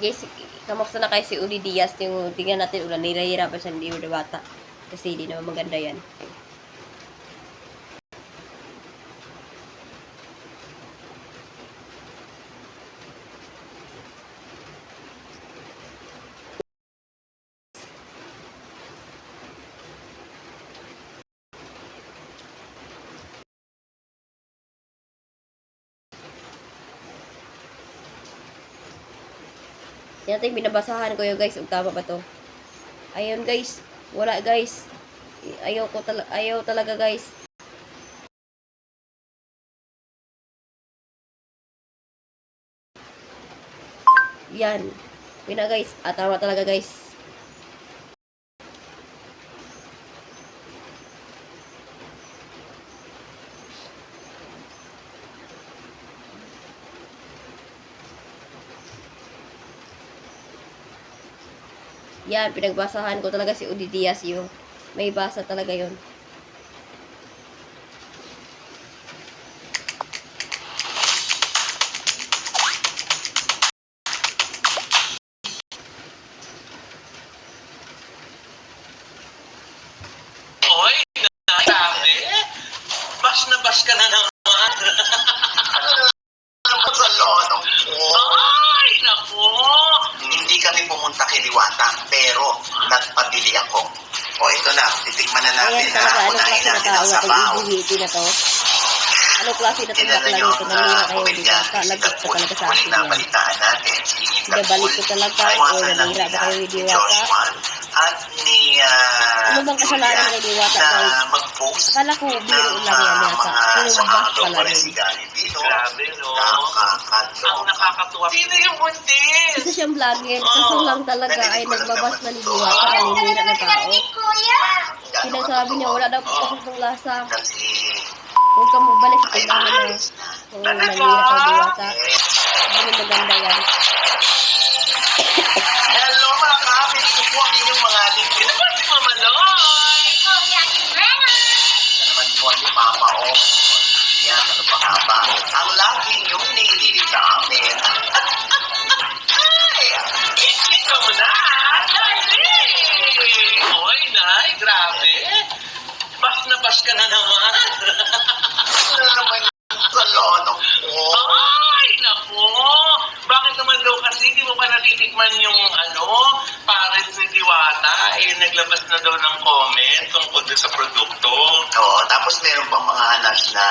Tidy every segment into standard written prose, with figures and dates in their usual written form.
Guys, kamusta na kayo si Uli Diaz? Yung tingnan natin ulan, nilahirapan sa hindi bata. Kasi hindi naman maganda yan. Yan natin binabasahan ko yun guys. Kung tama ba to? Ayun guys. Wala guys. Ayaw talaga guys. Yan. Pina guys. Tama talaga guys. Yan, pinagbasahan ko talaga si Udi Diaz yung may basa talaga yun. Oy, nasabi? Bash na bash ka na naman. Ano naman sa lono ko? Ay, naku. Hindi kami pumunta kay Diwata, pero nagpabili ako. O ito na, titikman na natin Ayan talaga, na. anong Unahin klase na natin ang tao? sabaw. Ang EDVT na to? Anong klase na Tingnan bakla nyo, nito? Nanira kayo comment dito. yan. Lagot ka talaga sa Huling akin yan. nabalitaan natin, si Binabalik ko talaga, o nanira ba kayo, Diwata? At ni Ano bang kasalanan kay Diwata, na guys? mag-post Akala ko, biro lang yan yata. Pero sa back araw pala pa rin yun. si Jollibee, no? Grabe, no? Nakakaloka. Ang nakakatuwa. Sino yung buntis? Isa siyang vlogger, kaso lang talaga ay nagbabas na ni Diwata, naninira na tao. Sinasabi niya, wala daw po kasi itong lasa. Kasi, Huwag ka magbalik sa ay, tindahan niya. ayos na. Oo, nanira kay Diwata. Hindi maganda yan. Hello mga kapit, ito po ang inyong mga link. Ito ba si Mama Loy? Ito naman po si Mama O. Yan, ano pa nga ba? Ang lagi niyong nilili sa amin. Ay, Ikaw mo na. Dali. Oy, Nay, grabe. Bash na bash ka na naman. ano naman sa lono ko? Ay, naku. Bakit naman daw kasi di mo pa natitikman yung pares ni Diwata? Naglabas na daw ng comment tungkol doon sa produkto. Oo, tapos meron pang mga hanas na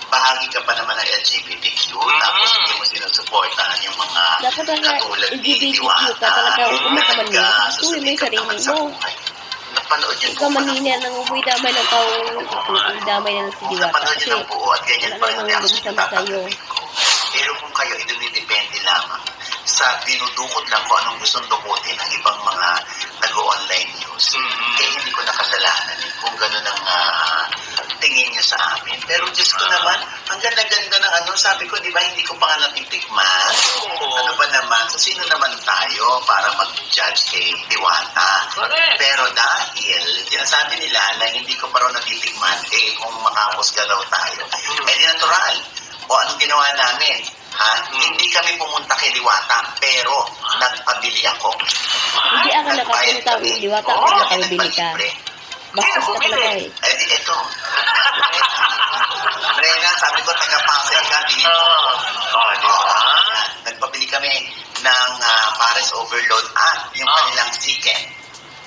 bahagi ka pa naman ng LGBTQ, tapos hindi mo sinusuportahan yung mga Dapat talaga, katulad ni LGBTQ Diwata. ka talaga, huwag ka man na yun. nagsusulikat Tuloy mo yung sarili naman sa mo. buhay. Napanood yun Huwag ka po manina ng uwi damay ng tao. Uwi damay na si Diwata. Napanood Kasi, yun ang buo at ganyan wala pa yung namang reaction gusto ng sa'yo. tatanggapin ko. Pero kung kayo, ito dumidepende lamang sa dinudukot lang kung anong gustong dukutin ng ibang mga nag-online news. Kaya hindi ko nakasalanan kung gano'n ang tingin niya sa amin. Pero Diyos ko naman, ang ganda-ganda ng sabi ko, di ba, hindi ko pa nga natitikman. Ano ba naman? So, sino naman tayo para mag-judge kay Diwata? Correct. Pero dahil sinasabi nila na hindi ko pa raw natitikman, kung makahusga raw tayo, di natural. O anong ginawa namin? Hindi kami pumunta kay Diwata, pero nagpabili ako. Hindi ako nakapunta ng Diwata kung nakabili ka. Bastos ka talaga eh. Eh di ito. Rena, sabi ko, taga-pasay ka, bilhin mo. Di ba? Nagpabili kami ng Pares Overload at yung kanilang chicken.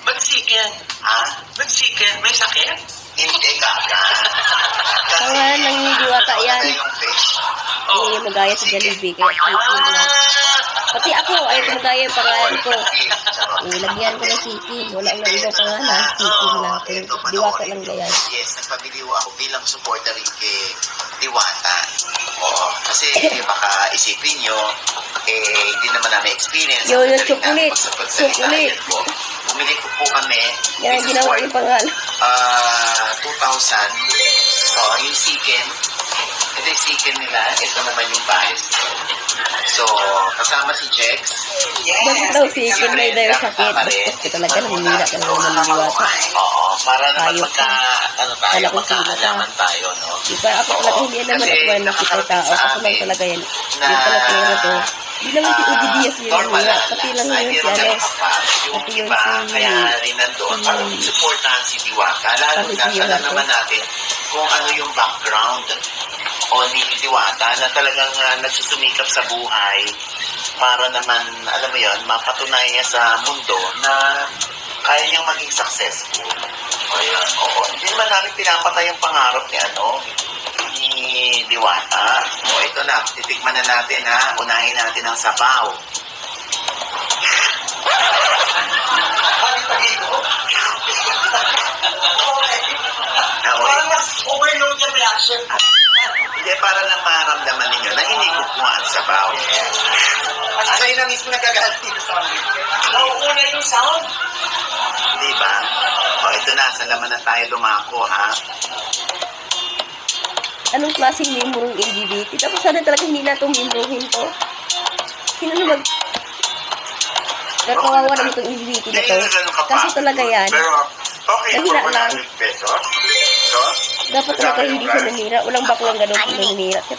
Ba't chicken? Ba't chicken? May sakit? Hindi gaga. Kasi, Pangalan ng Diwata yan. ano yung fish? Hindi magaya sa Jollibee. Kaya sikin lang. Pati ako, ayaw ko magaya yung pangalan ko. Lagyan ko ng sikin. Wala na ibang pangalan. Sikin lang. Pero Diwata lang gaya. Yes, nagpabili ako bilang supporter rin kay Diwata. Oo, kasi baka isipin nyo, hindi naman namin experience. Yung Ang galing namin chocolate. magsapagsalita. Chocolate. Yan po. Bumili ko po kami. Yan ang ginawa yung pangalan. 2,000. Yung chicken. Ito yung chicken nila. Ito naman yung pares. So, kasama si Jex. Bakit daw sikin may dayo sakit? Bastos ka talaga. Naninira ka naman ng Diwata. Oo, para naman Ayok magka, ka. Kala ko sino ka. magkaalaman tayo, no? Diba ako talaga hindi naman ako na nakita tao. Kasi lang talaga yan. Yung pala pera to. Hindi naman si Udi Diaz yun normal nanira. Pati lang yun si ano. Yung Pati yun iba, si... kaya rin nandun. Parang supportahan si Diwata. Lalo Pati na si alam Diwata. naman natin kung ano yung background o ni Diwata na talagang nagsusumikap sa buhay para naman, alam mo yun, mapatunayan niya sa mundo na kaya niyang maging successful. Ayan, oo. Hindi naman namin pinapatay ang pangarap ni ni Diwata. O ito na, titikman na natin ha. Unahin natin ang sabaw. Parang mas overload yung reaction. Hindi, para lang maramdaman ninyo na hindi kukuha ang sabaw. Mas kayo na mismo nagagalanti sa amin. Nauuna yung sound. Di ba? O ito na, sa laman na tayo dumako ha. Anong klaseng memorong LGBT? Tapos sana talaga hindi na itong memoruhin to. Sino naman? Kawawa naman itong LGBT na to. Kasi talaga yan. Pero, okay, Nahila for lang. 100 pesos. So, Dapat talaga hindi siya nanira. Walang baklang ganun kung nanira. Siya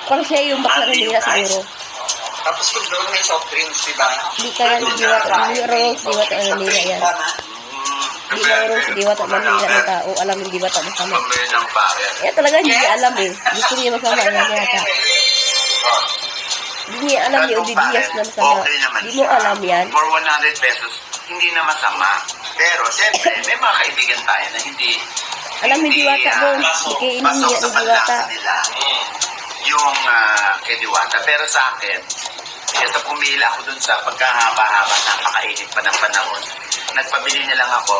parang siya yung baklang nanira siguro. Tapos kung doon may soft drinks, di ba? Hindi kaya ni Diwata. Hindi Rose Diwata ang nanira yan. Hindi na Rose Diwata nanira ng tao. Alam yung Diwata masama. pamili ng pare. Kaya talaga hindi niya alam eh. Gusto niya masama yan yata. Hindi niya alam ni Udi Diaz na masama. Okay naman Hindi mo alam yan. For 100 pesos, hindi na masama. Pero, siyempre, may mga kaibigan tayo na hindi Alam ni Diwata doon. Hindi kainin pasok niya sa ni Diwata. panlasa nila yung kay Diwata. Pero sa akin, kaya pumila ako dun sa pagkahaba-haba, napakainit pa ng panahon. Nagpabili na lang ako.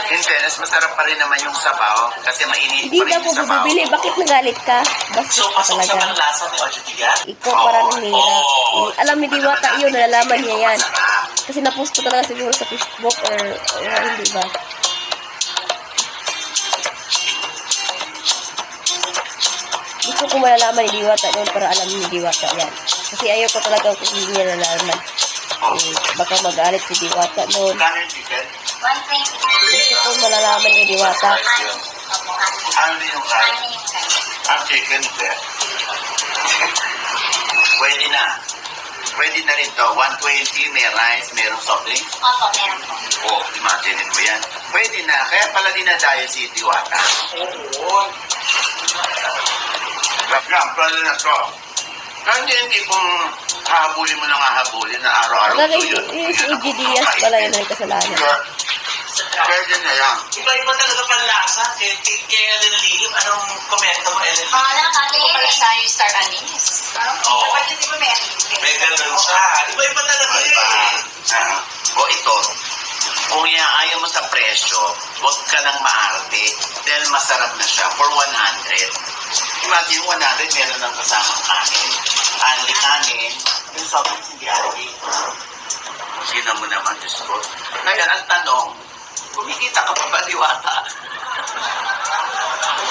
In fairness, masarap pa rin naman yung sabaw kasi mainit Hindi pa na rin ako yung sabaw. bibili. Bakit nagalit ka? Bastos So, ka pasok sa talaga. panlasa ni Ocho Diaz. Ikaw parang nira. Alam ni Diwata yun. Nalalaman niya yan. Kasi napost ko talaga siguro sa Facebook or hindi ba? Gusto ko malalaman ni Diwata noon para alam ni Diwata yan. Kasi ayaw ko talaga kung hindi niya nalalaman. Baka magalit si Diwata noon. Kano yung chicken? Gusto ko malalaman ni Diwata. Ano yung rice? Ang chicken, sir. Pwede na. Pwede na rin to. 120, may rice, merong soft drink. Opo, meron po. Oh, imagine mo yan. Pwede na. Kaya pala dinadayo si Diwata. Oo. Gagam, pwede na to. Kaya hindi kung hahabulin mo nang hahabulin na araw-araw Talaga to yun. yung si Udi Diaz pala yun ang kasalanan. Pwede na yan. Iba-iba talaga panlasa. Kaya Ellen Lihim, anong komento mo, Ellen Lihim? Pangalan natin ko pala sa yung Star Anis. Oo. Dapat hindi mo may anis. May ganun siya. Iba-iba talaga Diba? eh. O ito, kung iaayaw mo sa presyo, huwag ka nang maarte dahil masarap na siya for 100. Imagine 100 meron ng kasamang kanin. Anli kanin, yung sobrang hindi anli. Sino mo naman, Diyos ko. Ngayon, ang tanong, kumikita ka pa ba, Diwata?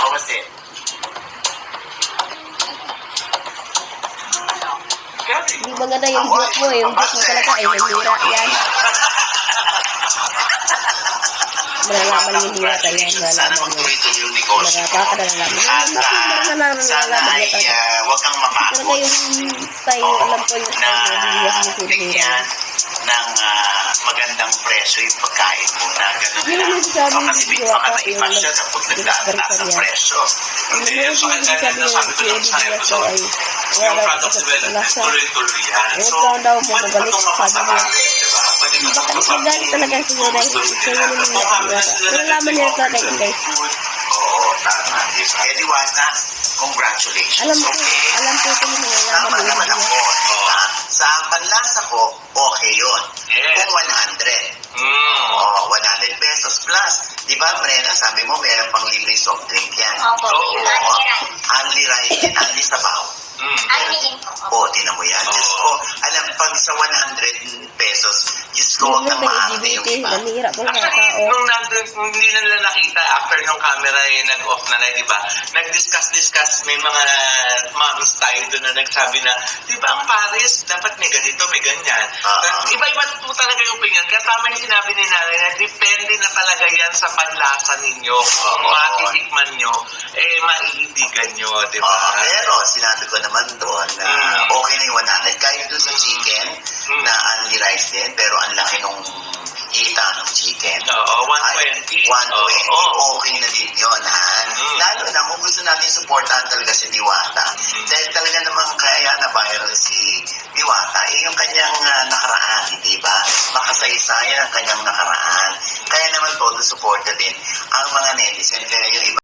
O kasi, Hindi maganda yung joke mo eh. Yung joke mo talaga ay nanira yan. Malalaman ni Diwata yan. sana Malalaman niya. magtuloy-tuloy yung negosyo. Baka nalalaman. At Nalalaman sana ay niya talaga. huwag kang Talaga mapagod. yung style, alam ko yung Na style ni Diaz ni Silvira. bigyan ng magandang presyo yung pagkain mo na gano'n Yun lang. yung sinasabi So, ni kasi Diwata, baka yung naipasya na pag nagdataas ang niya. presyo. Ano yung sinasabi niya si Udi Diaz daw ay Yung wala product sa development, lasa. tuloy-tuloy yan. Huwag So, ka daw mo pwede pa mabalik itong sa sabi mapasarap, niya. diba? Pwede pa itong Baka magalit talaga siguro dahil kayo naman niya Diwata. Pero laman niya talaga yun guys. Oo, tama. Kaya Diwata, congratulations. Alam ko, Okay? alam ko kung Tama nalalaman ni naman Udi ako. Diaz. Diba? Sa panlasa ko, okay yun. Yes. Kung 100. Mm. Oh, 100 pesos plus. Di ba, Brenna, sabi mo, meron pang libreng soft drink yan. Opo, Oo. Andy Only Rice. rice and only sabaw. Mm. Andy din po. Oh, tinan mo yan. Diyos ko, alam, pag sa 100 pesos, Diyos ko, huwag Hindi kang mo maarte yung LGBT, iba. nanira ko sa Actually, tao. nung nandun, kung hindi na nila nakita, after nung camera ay nag-off na na, di ba? Nag-discuss, may mga moms tayo doon na nagsabi na, di ba ang Paris, dapat may ganito, may ganyan. Ah. Iba-iba po talaga yung opinion. Kaya tama yung sinabi ni nanay na depende na talaga yan sa sa panlasa ninyo, kung matitikman nyo, maiibigan nyo, di ba? Pero sinabi ko naman doon na okay na yung 100. Kahit doon sa chicken na only rice din, pero ang laki nung kita ng chicken. Oo, 120. 120. Okay na din yun, ha? Lalo na kung gusto natin supportahan talaga si Diwata. Dahil talaga naman kaya na viral si Diwata, yung kanyang nakaraan, di ba? Makasaysayan ang kanyang nakaraan. Kaya naman todo suporta din ang mga netizen. Kaya yung iba